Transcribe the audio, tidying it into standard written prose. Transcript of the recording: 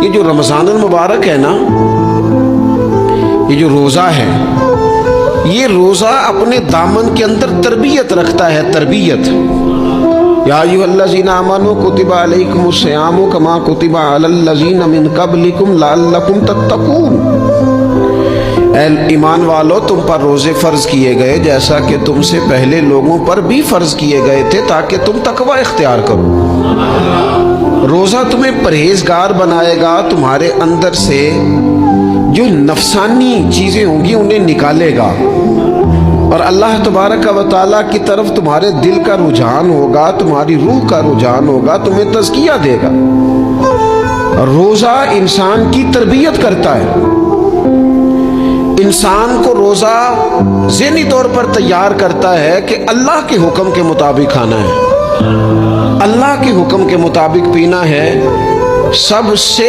یہ جو رمضان المبارک ہے نا، یہ جو روزہ ہے، یہ روزہ اپنے دامن کے اندر تربیت رکھتا ہے، تربیت۔ یا ایھا الذین آمنوا کتب علیکم الصیام کما کتب علی الذین من قبلکم لعلکم تتقون۔ اے ایمان والو، تم پر روزے فرض کیے گئے جیسا کہ تم سے پہلے لوگوں پر بھی فرض کیے گئے تھے تاکہ تم تقوی اختیار کرو۔ روزہ تمہیں پرہیزگار بنائے گا، تمہارے اندر سے جو نفسانی چیزیں ہوں گی انہیں نکالے گا، اور اللہ تبارک و تعالیٰ کی طرف تمہارے دل کا رجحان ہوگا، تمہاری روح کا رجحان ہوگا، تمہیں تزکیہ دے گا۔ روزہ انسان کی تربیت کرتا ہے، انسان کو روزہ ذہنی طور پر تیار کرتا ہے کہ اللہ کے حکم کے مطابق کھانا ہے، اللہ کے حکم کے مطابق پینا ہے، سب سے